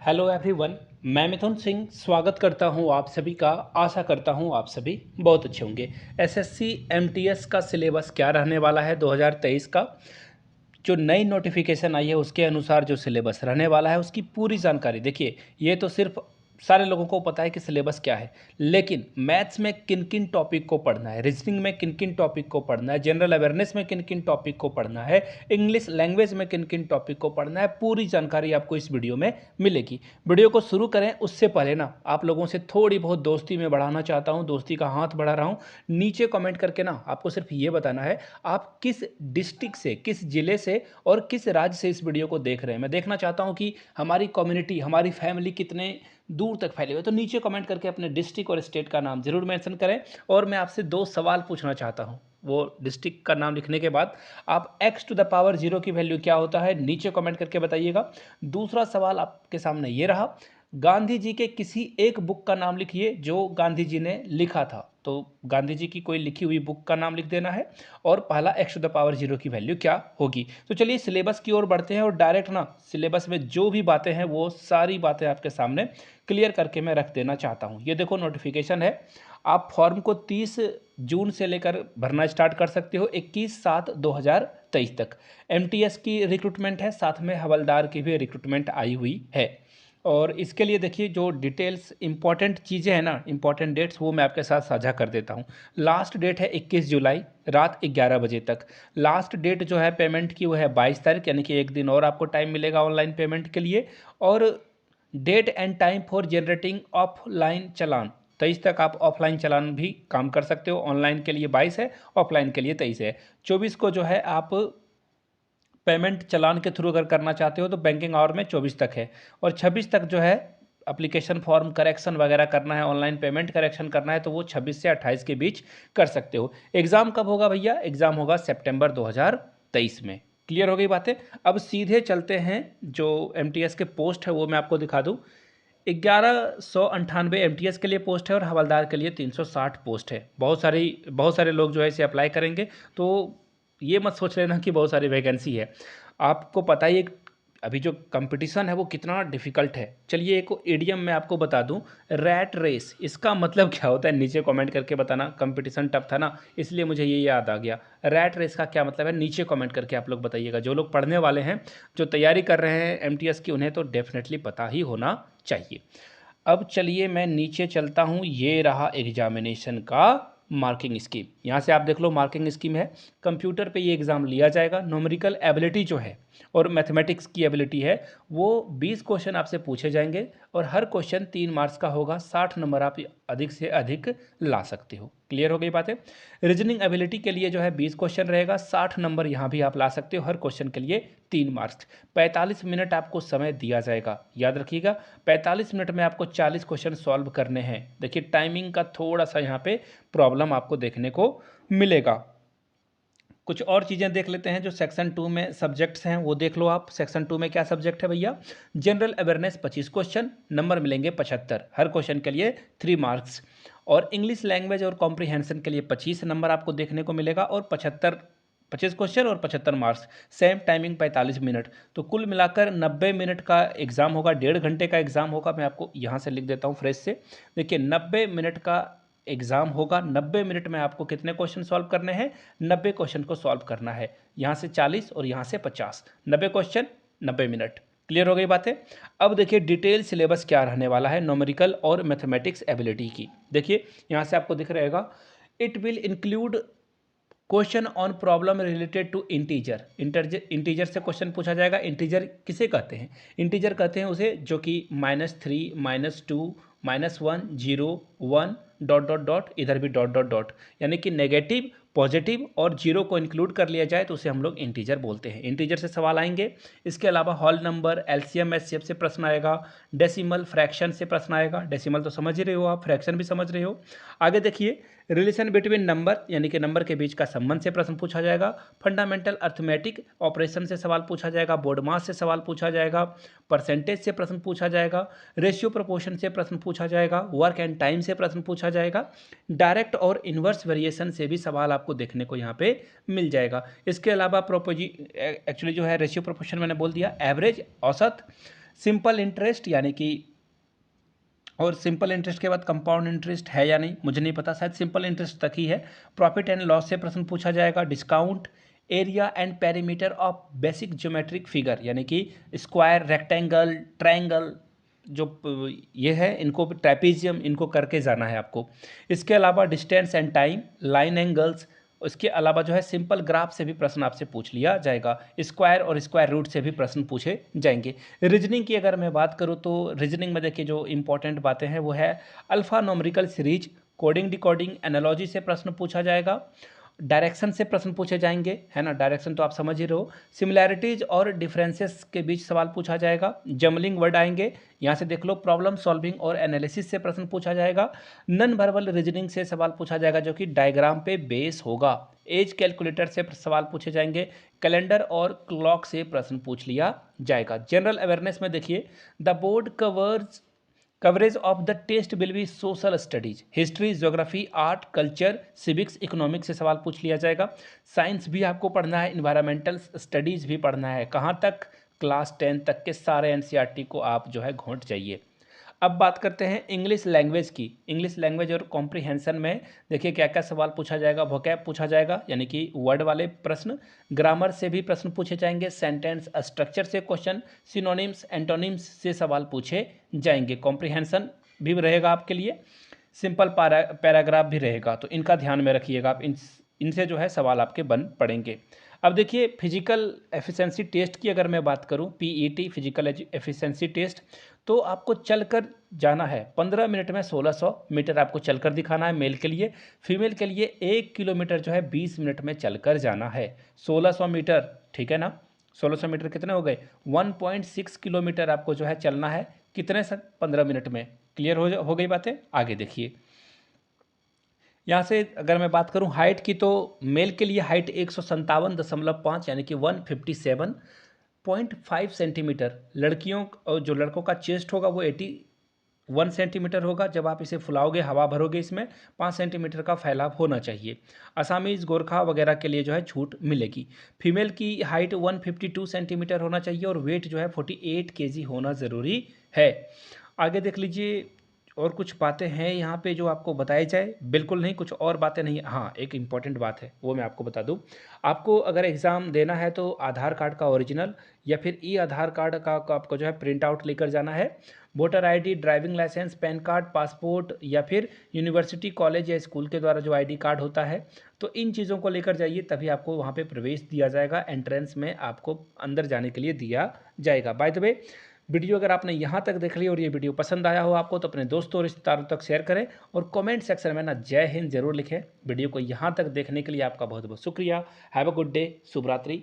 Hello everyone. मैं मिथुन सिंह स्वागत करता हूं आप सभी का। आशा करता हूं आप सभी बहुत अच्छे होंगे। एसएससी एमटीएस का सिलेबस क्या रहने वाला है 2023 का, जो नई नोटिफिकेशन आई है उसके अनुसार जो सिलेबस रहने वाला है उसकी पूरी जानकारी देखिए। ये तो सिर्फ सारे लोगों को पता है कि सिलेबस क्या है, लेकिन मैथ्स में किन किन टॉपिक को पढ़ना है, रीजनिंग में किन किन टॉपिक को पढ़ना है, जनरल अवेयरनेस में किन किन टॉपिक को पढ़ना है, इंग्लिश लैंग्वेज में किन किन टॉपिक को पढ़ना है, पूरी जानकारी आपको इस वीडियो में मिलेगी। वीडियो को शुरू करें उससे पहले ना आप लोगों से थोड़ी बहुत दोस्ती में बढ़ाना चाहता हूँ, दोस्ती का हाथ बढ़ा रहा हूँ। नीचे कमेंट करके ना आपको सिर्फ ये बताना है आप किस डिस्ट्रिक्ट से, किस जिले से और किस राज्य से इस वीडियो को देख रहे हैं। मैं देखना चाहता हूं कि हमारी कम्युनिटी, हमारी फैमिली कितने दूर तक फैले हुए। तो नीचे कमेंट करके अपने डिस्ट्रिक्ट और स्टेट का नाम जरूर मेंशन करें। और मैं आपसे दो सवाल पूछना चाहता हूं। वो डिस्ट्रिक्ट का नाम लिखने के बाद आप x टू द पावर 0 की वैल्यू क्या होता है नीचे कमेंट करके बताइएगा। दूसरा सवाल आपके सामने ये रहा, गांधी जी के किसी एक बुक का नाम लिखिए जो गांधी जी ने लिखा था। तो गांधी जी की कोई लिखी हुई बुक का नाम लिख देना है और पहला x टू द पावर 0 की वैल्यू क्या होगी। तो चलिए सिलेबस की ओर बढ़ते हैं और डायरेक्ट ना सिलेबस में जो भी बातें हैं वो सारी बातें आपके सामने क्लियर करके मैं रख देना चाहता हूँ। ये देखो नोटिफिकेशन है। आप फॉर्म को 30 जून से लेकर भरना स्टार्ट कर सकते हो 21/7/2023 तक। एमटीएस की रिक्रूटमेंट है, साथ में हवलदार की भी रिक्रूटमेंट आई हुई है। और इसके लिए देखिए जो डिटेल्स इंपॉर्टेंट चीज़ें हैं ना, इंपॉर्टेंट डेट्स, वो मैं आपके साथ साझा कर देता हूँ। लास्ट डेट है 21 जुलाई रात 11 बजे तक। लास्ट डेट जो है पेमेंट की वो है 22 तारीख, यानी कि एक दिन और आपको टाइम मिलेगा ऑनलाइन पेमेंट के लिए। और date and time for generating offline challan, 23 तक आप ऑफलाइन चालान भी काम कर सकते हो। ऑनलाइन के लिए 22 है, ऑफलाइन के लिए 23 है। 24 को जो है आप पेमेंट चालान के थ्रू अगर करना चाहते हो तो बैंकिंग आवर में 24 तक है। और 26 तक जो है एप्लीकेशन फॉर्म करेक्शन वगैरह करना है, ऑनलाइन पेमेंट करेक्शन करना है, तो वो 26 से 28 के बीच कर सकते हो। एग्ज़ाम कब होगा भैया? एग्ज़ाम होगा सितंबर 2023 में। क्लियर हो गई बातें? अब सीधे चलते हैं, जो एमटीएस के पोस्ट है वो मैं आपको दिखा दूँ। 1198 एमटीएस के लिए पोस्ट है और हवलदार के लिए 360 पोस्ट है। बहुत सारे लोग जो है इसे अप्लाई करेंगे। तो ये मत सोच लेना कि बहुत सारी वैकेंसी है। आपको पता ही अभी जो कंपटीशन है वो कितना डिफिकल्ट है। चलिए एक ईडियम मैं आपको बता दूं, रैट रेस, इसका मतलब क्या होता है नीचे कमेंट करके बताना। कंपटीशन टफ था ना, इसलिए मुझे ये याद आ गया। रैट रेस का क्या मतलब है नीचे कमेंट करके आप लोग बताइएगा। जो लोग पढ़ने वाले हैं, जो तैयारी कर रहे हैं एमटीएस की, उन्हें तो डेफिनेटली पता ही होना चाहिए। अब चलिए मैं नीचे चलता हूँ। ये रहा एग्जामिनेशन का मार्किंग स्कीम। यहाँ से आप देख लो, मार्किंग स्कीम है। कंप्यूटर पे ये एग्ज़ाम लिया जाएगा। न्यूमेरिकल एबिलिटी जो है और मैथमेटिक्स की एबिलिटी है, वो 20 क्वेश्चन आपसे पूछे जाएंगे और हर क्वेश्चन 3 मार्क्स का होगा। 60 नंबर आप अधिक से अधिक ला सकते हो। क्लियर हो गई बातें? रीजनिंग एबिलिटी के लिए जो है 20 क्वेश्चन रहेगा, 60 नंबर यहाँ भी आप ला सकते हो, हर क्वेश्चन के लिए 3 मार्क्स। 45 मिनट आपको समय दिया जाएगा, याद रखिएगा। 45 मिनट में आपको 40 क्वेश्चन सॉल्व करने हैं। देखिए टाइमिंग का थोड़ा सा यहाँ पे प्रॉब्लम आपको देखने को मिलेगा। कुछ और चीज़ें देख लेते हैं। जो सेक्शन 2 में सब्जेक्ट्स हैं वो देख लो आप। सेक्शन 2 में क्या सब्जेक्ट है भैया? जनरल अवेयरनेस 25 क्वेश्चन, नंबर मिलेंगे 75, हर क्वेश्चन के लिए 3 मार्क्स। और इंग्लिश लैंग्वेज और कॉम्प्रीहेंशन के लिए 25 नंबर आपको देखने को मिलेगा और 25 क्वेश्चन और 75 मार्क्स। Same timing 45 minute. तो कुल मिलाकर 90 मिनट का एग्ज़ाम होगा, 1.5 घंटे का एग्ज़ाम होगा। मैं आपको यहाँ से लिख देता हूँ फ्रेश से। देखिए 90 मिनट का एग्ज़ाम होगा। 90 मिनट में आपको कितने क्वेश्चन सॉल्व करने हैं? 90 क्वेश्चन को सॉल्व करना है। यहाँ से 40 और यहाँ से 50, 90 क्वेश्चन 90 मिनट। क्लियर हो गई बातें? अब देखिए डिटेल सिलेबस क्या रहने वाला है न्यूमेरिकल और मैथमेटिक्स एबिलिटी की। देखिए यहाँ से आपको दिख रहेगा, it will include question on problem related to integer. Integer से क्वेश्चन पूछा जाएगा। इंटीजर किसे कहते हैं? इंटीजर कहते हैं उसे जो कि -3, -2, -1, 0, 1, डॉट डॉट डॉट, इधर भी डॉट डॉट डॉट, यानी कि नेगेटिव, पॉजिटिव और जीरो को इंक्लूड कर लिया जाए तो उसे हम लोग इंटीजर बोलते हैं। इंटीजर से सवाल आएंगे। इसके अलावा होल नंबर, एलसीएम, एचसीएफ से प्रश्न आएगा। डेसिमल, फ्रैक्शन से प्रश्न आएगा। डेसिमल तो समझ ही रहे हो आप, फ्रैक्शन भी समझ रहे हो। आगे देखिए, रिलेशन बिटवीन नंबर, यानी कि नंबर के बीच का संबंध से प्रश्न पूछा जाएगा। फंडामेंटल अर्थमेटिक ऑपरेशन से सवाल पूछा जाएगा। बोर्ड मास से सवाल पूछा जाएगा। परसेंटेज से प्रश्न पूछा जाएगा। रेशियो प्रोपोर्शन से प्रश्न पूछा जाएगा। वर्क एंड टाइम से प्रश्न पूछा जाएगा। डायरेक्ट और इन्वर्स वेरिएशन से भी सवाल आपको देखने को यहाँ पे मिल जाएगा। इसके अलावा एक्चुअली जो है रेशियो प्रोपोर्शन मैंने बोल दिया, एवरेज, औसत, सिंपल इंटरेस्ट यानी कि, और सिंपल इंटरेस्ट के बाद कंपाउंड इंटरेस्ट है या नहीं मुझे नहीं पता, शायद सिंपल इंटरेस्ट तक ही है। प्रॉफिट एंड लॉस से प्रश्न पूछा जाएगा। Discount, area and perimeter of basic geometric figure यानी कि स्क्वायर, रेक्टेंगल, ट्रायंगल, जो ये है इनको ट्रेपीजियम, इनको करके जाना है आपको। इसके अलावा distance and time, line angles, इसके अलावा जो है सिंपल ग्राफ से भी प्रश्न आपसे पूछ लिया जाएगा। स्क्वायर और स्क्वायर रूट से भी प्रश्न पूछे जाएंगे। रीजनिंग की अगर मैं बात करूँ तो रीजनिंग में देखिए जो इंपॉर्टेंट बातें हैं वो है alpha numerical series, coding decoding, analogy से प्रश्न पूछा जाएगा। डायरेक्शन से प्रश्न पूछे जाएंगे, है ना, डायरेक्शन तो आप समझ ही रहे हो। सिमिलैरिटीज और डिफरेंसेस के बीच सवाल पूछा जाएगा। जमलिंग वर्ड आएंगे, यहाँ से देख लो। प्रॉब्लम सॉल्विंग और एनालिसिस से प्रश्न पूछा जाएगा। नन वर्बल रीजनिंग से सवाल पूछा जाएगा जो कि डायग्राम पे बेस होगा। एज कैलकुलेटर से सवाल पूछे जाएंगे। कैलेंडर और क्लॉक से प्रश्न पूछ लिया जाएगा। जनरल अवेयरनेस में देखिए the board coverage of the test will be social studies, history, geography, art, culture, civics, economics से सवाल पूछ लिया जाएगा। साइंस भी आपको पढ़ना है, इन्वायरमेंटल स्टडीज़ भी पढ़ना है। कहाँ तक? क्लास 10 तक के सारे एनसीईआरटी को आप जो है घोंट जाइए। अब बात करते हैं इंग्लिश लैंग्वेज की। इंग्लिश लैंग्वेज और कॉम्प्रिहेंशन में देखिए क्या क्या सवाल पूछा जाएगा। वोकैब पूछा जाएगा यानी कि वर्ड वाले प्रश्न। ग्रामर से भी प्रश्न पूछे जाएंगे। सेंटेंस स्ट्रक्चर से क्वेश्चन। सिनोनिम्स, एंटोनिम्स से सवाल पूछे जाएंगे। कॉम्प्रिहेंशन भी रहेगा आपके लिए। सिंपल पैराग्राफ भी रहेगा, तो इनका ध्यान में रखिएगा आप। इनसे जो है सवाल आपके बन पड़ेंगे। अब देखिए फिजिकल एफिशिएंसी टेस्ट की अगर मैं बात करूं, पीईटी फिजिकल एफिशिएंसी टेस्ट, तो आपको चलकर जाना है 15 मिनट में 1600 मीटर आपको चलकर दिखाना है मेल के लिए। फीमेल के लिए 1 किलोमीटर जो है 20 मिनट में चलकर जाना है। 1600 मीटर, ठीक है ना, 1600 मीटर कितने हो गए? 1.6 किलोमीटर आपको जो है चलना है। कितने सर? 15 मिनट में। क्लियर हो गई बातें? आगे देखिए यहाँ से अगर मैं बात करूँ हाइट की, तो मेल के लिए हाइट 157.5 यानी कि 157.5 सेंटीमीटर। लड़कियों और जो लड़कों का चेस्ट होगा वो 81 सेंटीमीटर होगा। जब आप इसे फुलाओगे, हवा भरोगे, इसमें 5 सेंटीमीटर का फैलाव होना चाहिए। असामीज, गोरखा वगैरह के लिए जो है छूट मिलेगी। फीमेल की हाइट 152 सेंटीमीटर होना चाहिए और वेट जो है 48 केजी होना ज़रूरी है। आगे देख लीजिए और कुछ बातें हैं यहाँ पे जो आपको बताई जाए। बिल्कुल नहीं, कुछ और बातें नहीं। हाँ, एक इम्पॉर्टेंट बात है वो मैं आपको बता दूँ। आपको अगर एग्ज़ाम देना है तो आधार कार्ड का ओरिजिनल या फिर ई आधार कार्ड का आपको जो है प्रिंट आउट लेकर जाना है। Voter ID, driving licence, PAN card, passport या फिर यूनिवर्सिटी, कॉलेज या स्कूल के द्वारा जो आईडी कार्ड होता है, तो इन चीज़ों को लेकर जाइए, तभी आपको वहाँ पे प्रवेश दिया जाएगा। एंट्रेंस में आपको अंदर जाने के लिए दिया जाएगा। बाय द वे, वीडियो अगर आपने यहाँ तक देख ली और ये वीडियो पसंद आया हो आपको, तो अपने दोस्तों और रिश्तेदारों तक शेयर करें और कमेंट सेक्शन में ना जय हिंद जरूर लिखें। वीडियो को यहाँ तक देखने के लिए आपका बहुत बहुत शुक्रिया। Have a good day. शुभ रात्रि।